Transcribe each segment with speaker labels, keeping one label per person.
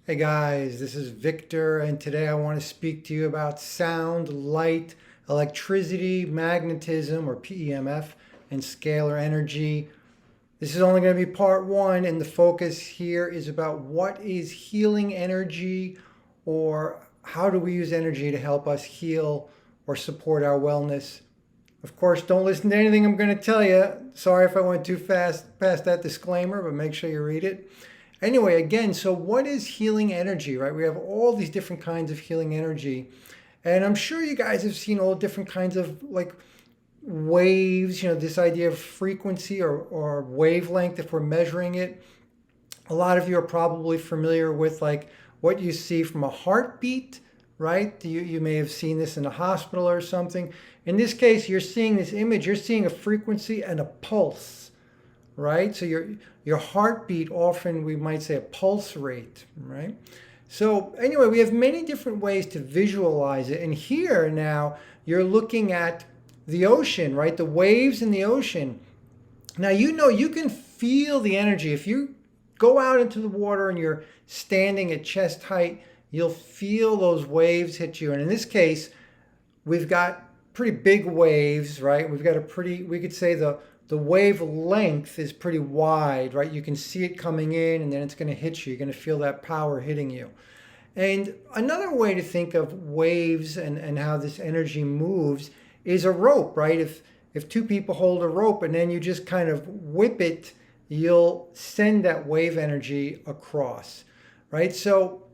Speaker 1: Hey guys, this is Victor, and today I want to speak to you about sound, light, electricity, magnetism, or PEMF, and scalar energy. This is only going to be part one, and the focus here is about what is healing energy, or how do we use energy to help us heal or support our wellness. Of course, don't listen to anything I'm going to tell you. Sorry if I went too fast past that disclaimer, but make sure you read it. Anyway, again, so what is healing energy, right? We have all these different kinds of healing energy. And I'm sure you guys have seen all different kinds of like waves, this idea of frequency or wavelength if we're measuring it. A lot of you are probably familiar with like what you see from a heartbeat, right? You may have seen this in a hospital or something. In this case, you're seeing this image, you're seeing a frequency and a pulse, right? So your heartbeat, often we might say a pulse rate, right? So anyway, we have many different ways to visualize it. And here now you're looking at the ocean, right? The waves in the ocean. Now you can feel the energy. If you go out into the water and you're standing at chest height, you'll feel those waves hit you. And in this case, we've got pretty big waves, right? We could say the wavelength is pretty wide, right? You can see it coming in and then it's going to hit you. You're going to feel that power hitting you. And another way to think of waves and how this energy moves is a rope, right? If two people hold a rope and then you just kind of whip it, you'll send that wave energy across, right? So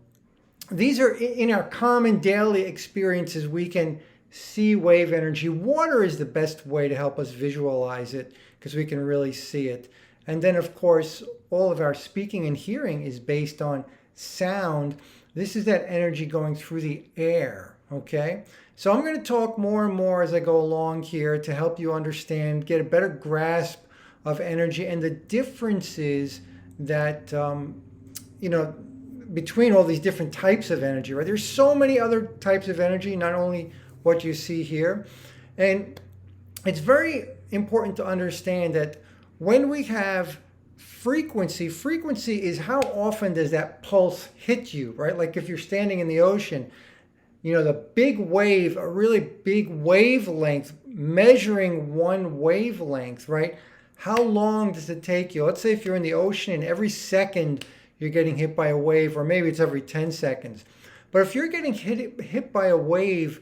Speaker 1: these are in our common daily experiences, we can see wave energy. Water is the best way to help us visualize it because we can really see it. And then, of course, all of our speaking and hearing is based on sound. This is that energy going through the air, okay? So I'm going to talk more and more as I go along here to help you understand, get a better grasp of energy and the differences that, between all these different types of energy, right? There's so many other types of energy, not only what you see here. And it's very important to understand that when we have frequency is how often does that pulse hit you, right? Like if you're standing in the ocean, the big wave, a really big wavelength, measuring one wavelength, right? How long does it take you? Let's say if you're in the ocean and every second you're getting hit by a wave, or maybe it's every 10 seconds. But if you're getting hit by a wave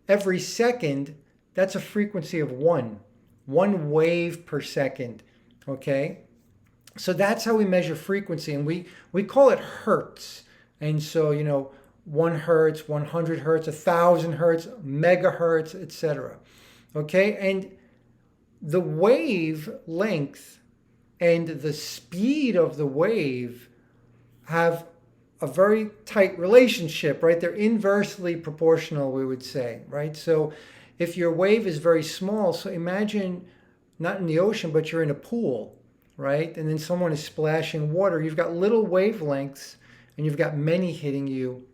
Speaker 1: every second, that's a frequency of one wave per second, okay? So that's how we measure frequency, and we call it hertz. And so, 1 hertz, 100 hertz, 1,000 hertz, megahertz, etc. Okay, and the wave length and the speed of the wave have a very tight relationship, right? They're inversely proportional, we would say, right? So if your wave is very small, so imagine not in the ocean, but you're in a pool, right? And then someone is splashing water. You've got little wavelengths and you've got many hitting you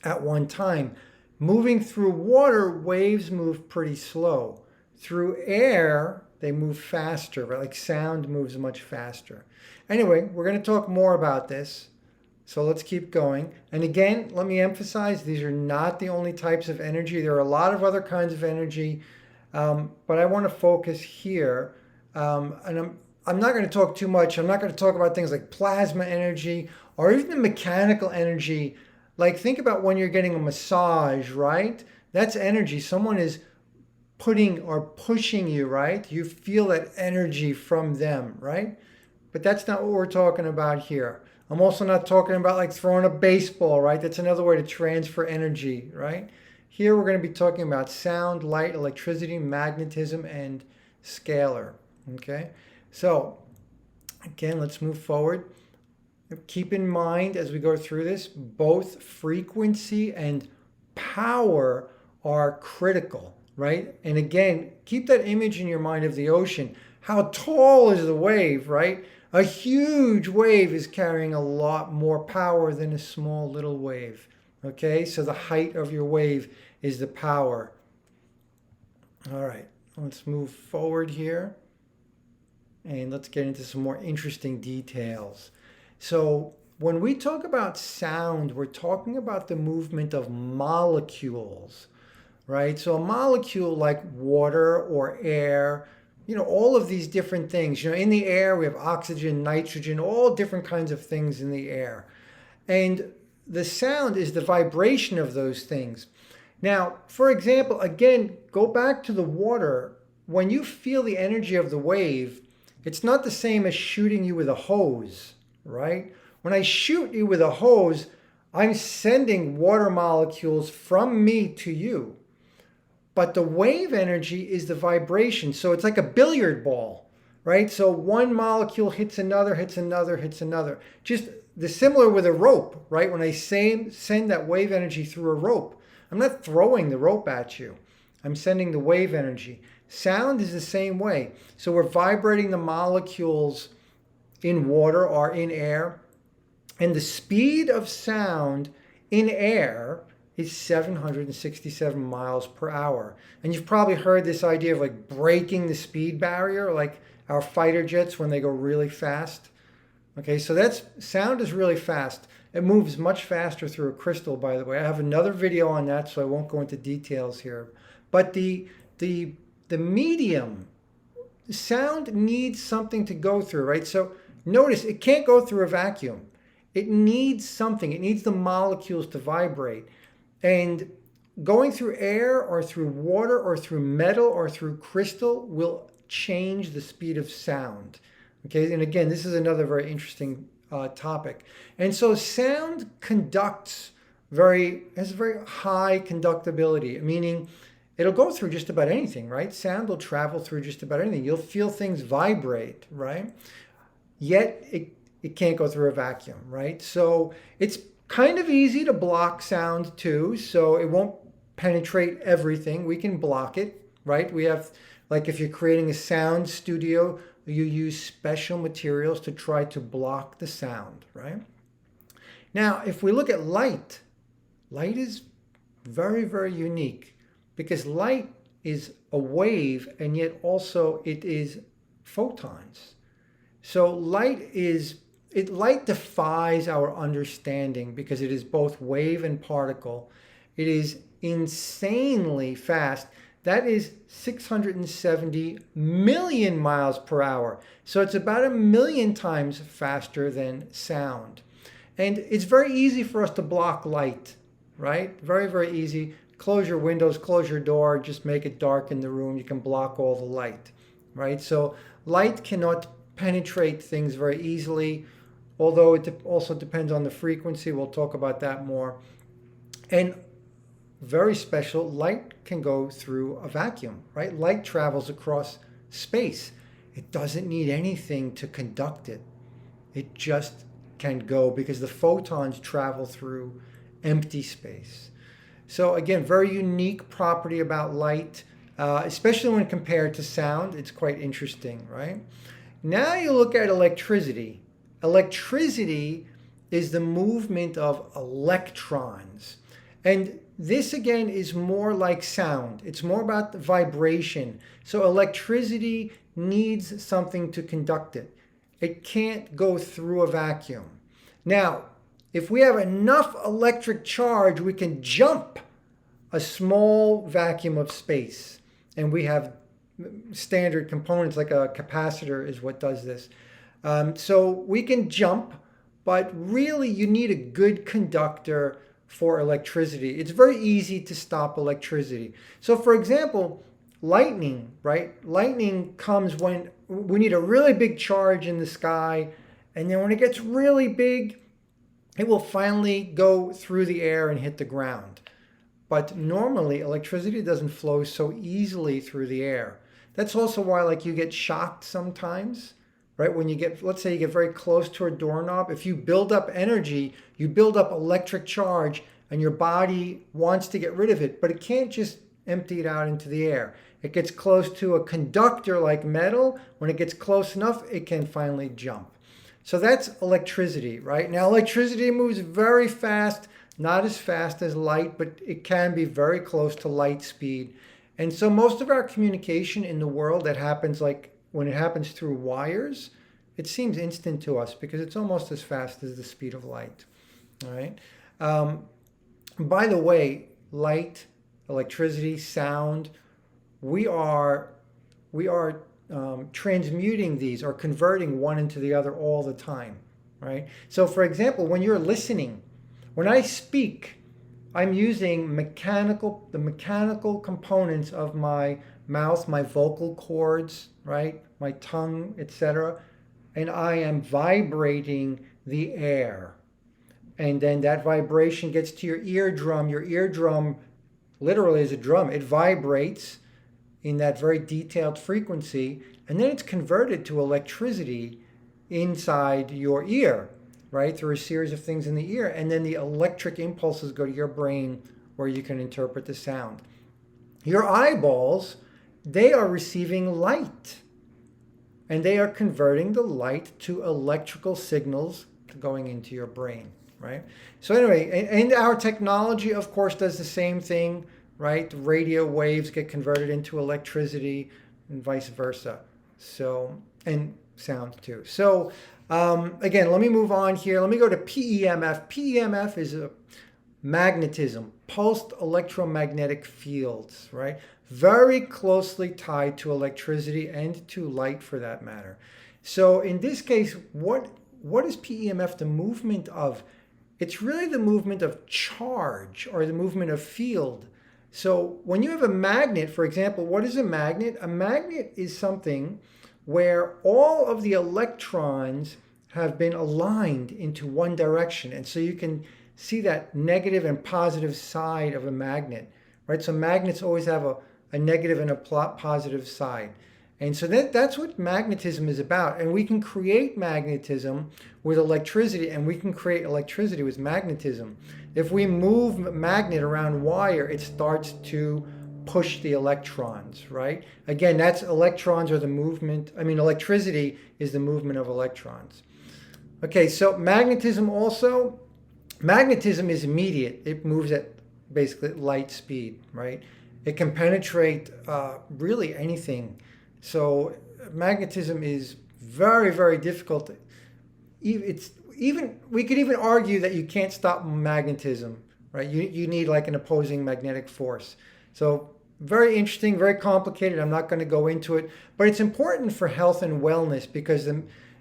Speaker 1: at one time. Moving through water, waves move pretty slow. Through air, they move faster, right? Like sound moves much faster. Anyway, we're going to talk more about this. So let's keep going. And again, let me emphasize, these are not the only types of energy. There are a lot of other kinds of energy, but I want to focus here. And I'm not going to talk too much. I'm not going to talk about things like plasma energy or even the mechanical energy. Like think about when you're getting a massage, right? That's energy. Someone is putting or pushing you, right? You feel that energy from them, right? But that's not what we're talking about here. I'm also not talking about like throwing a baseball, right? That's another way to transfer energy, right? Here we're going to be talking about sound, light, electricity, magnetism, and scalar, okay? So again, let's move forward. Keep in mind as we go through this, both frequency and power are critical, right? And again, keep that image in your mind of the ocean. How tall is the wave, right? A huge wave is carrying a lot more power than a small little wave. Okay, so the height of your wave is the power. All right, let's move forward here. And let's get into some more interesting details. So when we talk about sound, we're talking about the movement of molecules, right? So a molecule like water or air, all of these different things. In the air, we have oxygen, nitrogen, all different kinds of things in the air. And the sound is the vibration of those things. Now, for example, again, go back to the water. When you feel the energy of the wave, it's not the same as shooting you with a hose, right? When I shoot you with a hose, I'm sending water molecules from me to you. But the wave energy is the vibration. So it's like a billiard ball, right? So one molecule hits another, hits another, hits another. Just the similar with a rope, right? When I send that wave energy through a rope, I'm not throwing the rope at you. I'm sending the wave energy. Sound is the same way. So we're vibrating the molecules in water or in air. And the speed of sound in air is 767 miles per hour. And you've probably heard this idea of like breaking the speed barrier, like our fighter jets when they go really fast. Okay, so sound is really fast. It moves much faster through a crystal, by the way. I have another video on that, so I won't go into details here. But the medium, sound needs something to go through, right? So notice it can't go through a vacuum. It needs something. It needs the molecules to vibrate. And going through air or through water or through metal or through crystal will change the speed of sound. Okay, and again, this is another very interesting topic. And so sound has very high conductibility, meaning it'll go through just about anything, right? Sound will travel through just about anything. You'll feel things vibrate, right? Yet it can't go through a vacuum, right? So it's kind of easy to block sound too, so it won't penetrate everything. We can block it, right? We have, like if you're creating a sound studio, you use special materials to try to block the sound, right? Now, if we look at light is very, very unique because light is a wave and yet also it is photons. So light defies our understanding because it is both wave and particle. It is insanely fast. That is 670 million miles per hour. So it's about 1 million times faster than sound. And it's very easy for us to block light, right? Very, very easy. Close your windows, close your door, just make it dark in the room. You can block all the light, right? So light cannot penetrate things very easily, although it also depends on the frequency. We'll talk about that more. And very special, light can go through a vacuum, right? Light travels across space. It doesn't need anything to conduct it. It just can go because the photons travel through empty space. So again, very unique property about light, especially when compared to sound. It's quite interesting, right? Now you look at electricity. Electricity is the movement of electrons. And this again is more like sound. It's more about the vibration. So electricity needs something to conduct it. It can't go through a vacuum. Now, if we have enough electric charge, we can jump a small vacuum of space. And we have standard components like a capacitor is what does this. So we can jump, but really you need a good conductor for electricity. It's very easy to stop electricity. So for example, lightning, right? Lightning comes when we need a really big charge in the sky, and then when it gets really big, it will finally go through the air and hit the ground. But normally electricity doesn't flow so easily through the air. That's also why like you get shocked sometimes, right? When you get, let's say you get very close to a doorknob, if you build up energy, you build up electric charge and your body wants to get rid of it, but it can't just empty it out into the air. It gets close to a conductor like metal. When it gets close enough, it can finally jump. So that's electricity, right? Now electricity moves very fast, not as fast as light, but it can be very close to light speed. And so most of our communication in the world that happens like when it happens through wires, it seems instant to us because it's almost as fast as the speed of light. All right. By the way, light, electricity, sound, we are transmuting these or converting one into the other all the time, right? So, for example, when you're listening, when I speak, I'm using the mechanical components of my mouth, my vocal cords, right, my tongue, etc., and I am vibrating the air. And then that vibration gets to your eardrum. Your eardrum literally is a drum. It vibrates in that very detailed frequency, and then it's converted to electricity inside your ear, right, through a series of things in the ear. And then the electric impulses go to your brain where you can interpret the sound. Your eyeballs, they are receiving light, and they are converting the light to electrical signals going into your brain, right? So anyway, and our technology, of course, does the same thing, right? The radio waves get converted into electricity and vice versa. So, and sound too. So again, let me move on here. Let me go to PEMF. PEMF is a magnetism, pulsed electromagnetic fields, right? Very closely tied to electricity and to light for that matter. So in this case, what is PEMF the movement of? It's really the movement of charge or the movement of field. So when you have a magnet, for example, what is a magnet? A magnet is something where all of the electrons have been aligned into one direction. And so you can see that negative and positive side of a magnet, right? So magnets always have a negative and a positive side. And so that's what magnetism is about. And we can create magnetism with electricity, and we can create electricity with magnetism. If we move a magnet around wire, it starts to push the electrons, right? Again, that's electrons are the movement. I mean, electricity is the movement of electrons. Okay, so magnetism is immediate. It moves at basically light speed, right? It can penetrate really anything. So magnetism is very, very difficult. We could even argue that you can't stop magnetism, right? You need like an opposing magnetic force. So very interesting, very complicated. I'm not going to go into it, but it's important for health and wellness because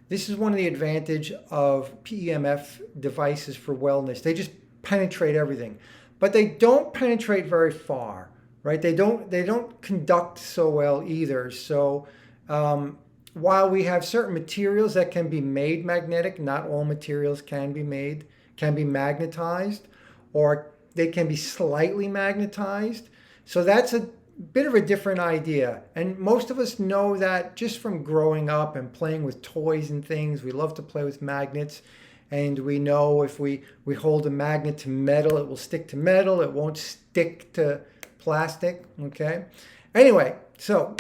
Speaker 1: this is one of the advantage of PEMF devices for wellness. They just penetrate everything, but they don't penetrate very far, right? They don't conduct so well either. So while we have certain materials that can be made magnetic, not all materials can be magnetized, or they can be slightly magnetized. So that's a bit of a different idea. And most of us know that just from growing up and playing with toys and things. We love to play with magnets. And we know if we hold a magnet to metal, it will stick to metal. It won't stick to plastic, okay? Anyway, so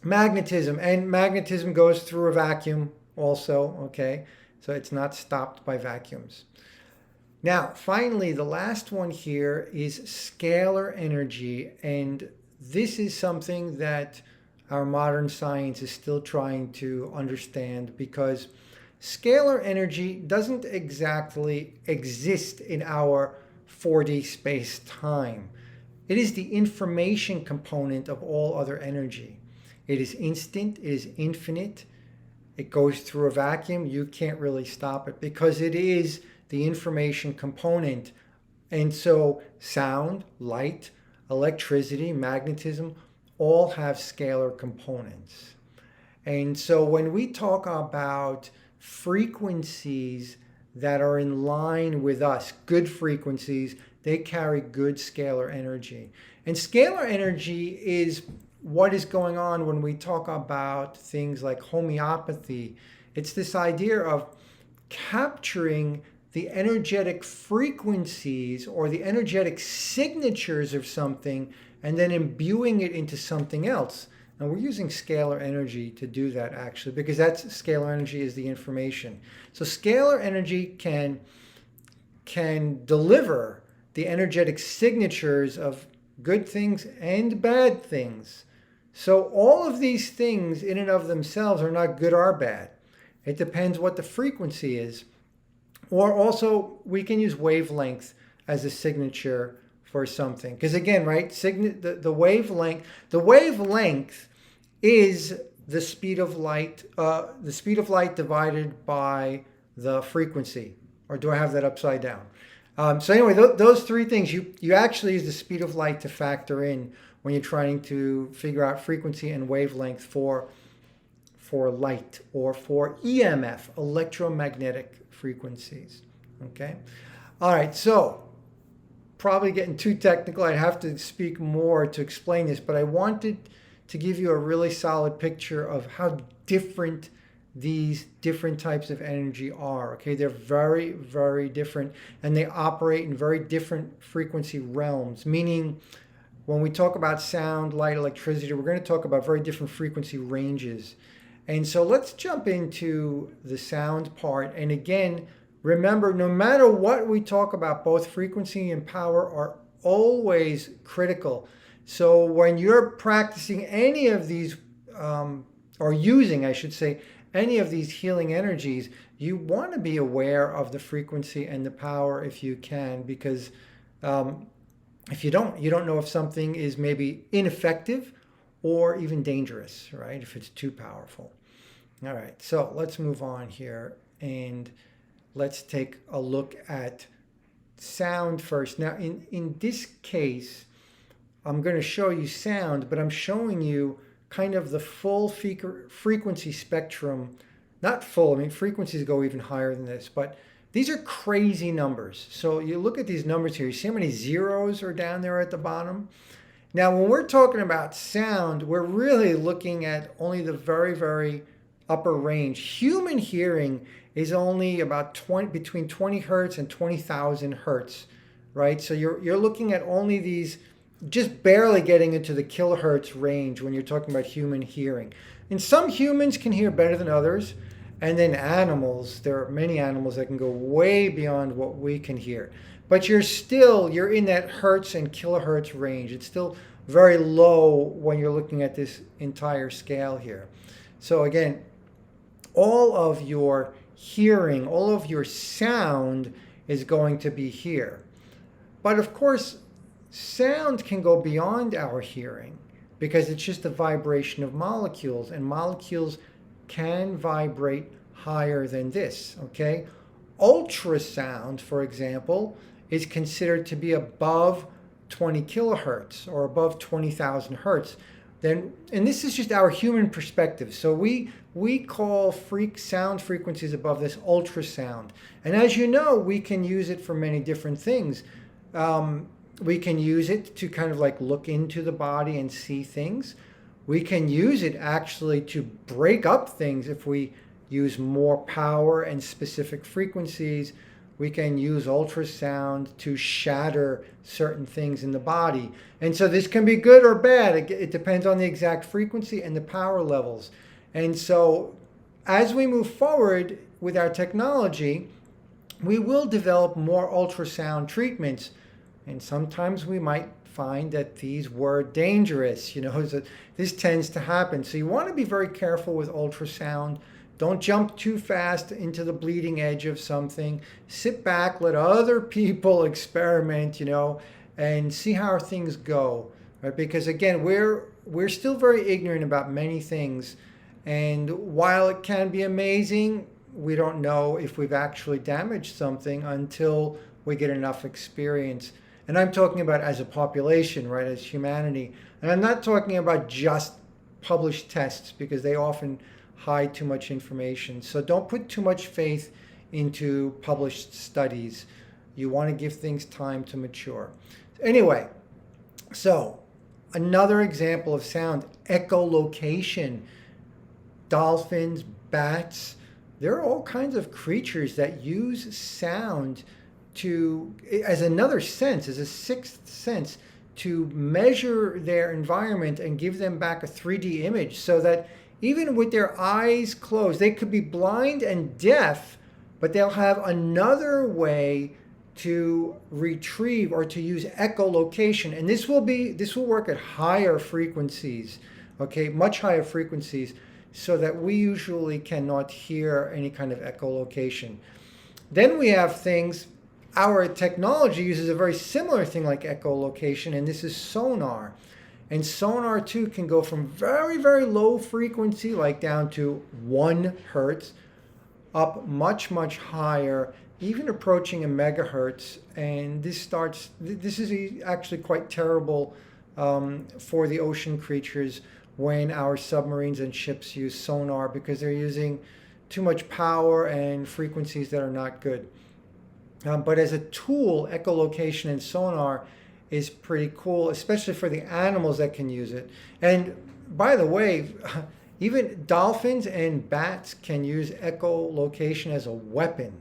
Speaker 1: magnetism. And magnetism goes through a vacuum also, okay? So it's not stopped by vacuums. Now, finally, the last one here is scalar energy. And this is something that our modern science is still trying to understand because scalar energy doesn't exactly exist in our 4D space-time. It is the information component of all other energy. It is instant, it is infinite, it goes through a vacuum. You can't really stop it because it is the information component. And so sound, light, electricity, magnetism, all have scalar components. And so when we talk about frequencies that are in line with us, good frequencies, they carry good scalar energy. And scalar energy is what is going on when we talk about things like homeopathy. It's this idea of capturing the energetic frequencies or the energetic signatures of something and then imbuing it into something else. And we're using scalar energy to do that actually, because scalar energy is the information. So scalar energy can deliver the energetic signatures of good things and bad things. So all of these things in and of themselves are not good or bad. It depends what the frequency is. Or also, we can use wavelength as a signature for something. Because again, right, the wavelength is the speed of light, divided by the frequency. Or do I have that upside down? So anyway, those three things, you actually use the speed of light to factor in when you're trying to figure out frequency and wavelength for light or for EMF, electromagnetic frequencies. Okay? All right, so probably getting too technical. I'd have to speak more to explain this, but I wanted to give you a really solid picture of how different these different types of energy are. Okay, they're very, very different, and they operate in very different frequency realms, meaning when we talk about sound, light, electricity, we're going to talk about very different frequency ranges. And so let's jump into the sound part. And again, remember, no matter what we talk about, both frequency and power are always critical. So when you're practicing any of these, or using, I should say, any of these healing energies, you want to be aware of the frequency and the power if you can, because if you don't know if something is maybe ineffective or even dangerous, right? If it's too powerful. All right, so let's move on here and let's take a look at sound first. Now, in this case, I'm going to show you sound, but I'm showing you kind of the full frequency spectrum. Not full, I mean, frequencies go even higher than this, but these are crazy numbers. So you look at these numbers here, you see how many zeros are down there at the bottom? Now, when we're talking about sound, we're really looking at only the very, very upper range. Human hearing is only about between 20 hertz and 20,000 hertz, right? So you're looking at only these, just barely getting into the kilohertz range when you're talking about human hearing. And some humans can hear better than others. And then animals, there are many animals that can go way beyond what we can hear. But you're in that hertz and kilohertz range. It's still very low when you're looking at this entire scale here. So again, all of your hearing, all of your sound is going to be here. But of course, sound can go beyond our hearing because it's just a vibration of molecules, and molecules can vibrate higher than this, okay? Ultrasound, for example, is considered to be above 20 kilohertz or above 20,000 hertz. And this is just our human perspective. So we call sound frequencies above this ultrasound. And as you know, we can use it for many different things. We can use it to kind of like look into the body and see things. We can use it actually to break up things if we use more power and specific frequencies. We can use ultrasound to shatter certain things in the body. And so this can be good or bad. It depends on the exact frequency and the power levels. And so as we move forward with our technology, we will develop more ultrasound treatments. And sometimes we might find that these were dangerous. This tends to happen. So you want to be very careful with ultrasound. Don't jump too fast into the bleeding edge of something. Sit back, let other people experiment, and see how things go. Right? Because again, we're still very ignorant about many things. And while it can be amazing, we don't know if we've actually damaged something until we get enough experience. And I'm talking about as a population, right, as humanity. And I'm not talking about just published tests because they often hide too much information. So don't put too much faith into published studies. You want to give things time to mature. Anyway, so another example of sound, echolocation. Dolphins, bats, there are all kinds of creatures that use sound as another sense, as a sixth sense, to measure their environment and give them back a 3D image, so that even with their eyes closed, they could be blind and deaf, but they'll have another way to retrieve or to use echolocation. And this will work at higher frequencies, okay, much higher frequencies, so that we usually cannot hear any kind of echolocation. Then we have things, our technology uses a very similar thing like echolocation, and this is sonar. And sonar too can go from very, very low frequency, like down to 1 hertz, up much, much higher, even approaching a megahertz. And this is actually quite terrible for the ocean creatures when our submarines and ships use sonar, because they're using too much power and frequencies that are not good. But as a tool, echolocation and sonar is pretty cool, especially for the animals that can use it. And by the way, even dolphins and bats can use echolocation as a weapon.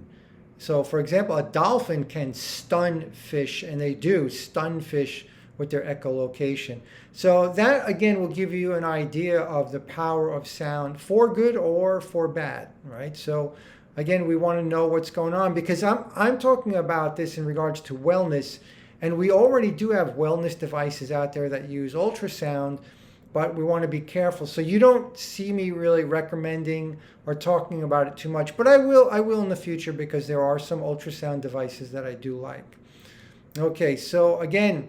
Speaker 1: So for example, a dolphin can stun fish, and they do stun fish with their echolocation. So that again will give you an idea of the power of sound for good or for bad, right? So again, we want to know what's going on, because I'm talking about this in regards to wellness, and we already do have wellness devices out there that use ultrasound, but we want to be careful. So you don't see me really recommending or talking about it too much, but I will in the future, because there are some ultrasound devices that I do like. Okay, so again,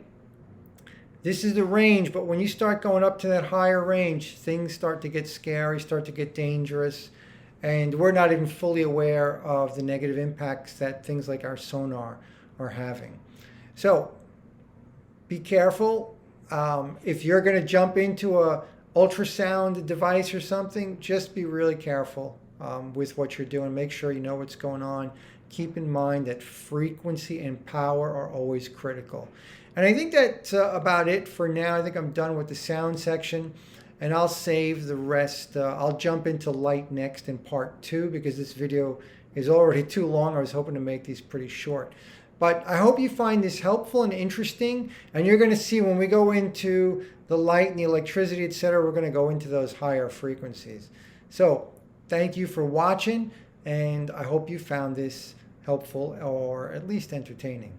Speaker 1: this is the range, but when you start going up to that higher range, things start to get scary, start to get dangerous, and we're not even fully aware of the negative impacts that things like our sonar are having. So be careful. If you're going to jump into a ultrasound device or something, just be really careful with what you're doing. Make sure you know what's going on. Keep in mind that frequency and power are always critical. And I think that's about it for now. I think I'm done with the sound section, and I'll save the rest. I'll jump into light next in part 2, because this video is already too long. I was hoping to make these pretty short. But I hope you find this helpful and interesting, and you're going to see when we go into the light and the electricity, etc., we're going to go into those higher frequencies. So thank you for watching, and I hope you found this helpful or at least entertaining.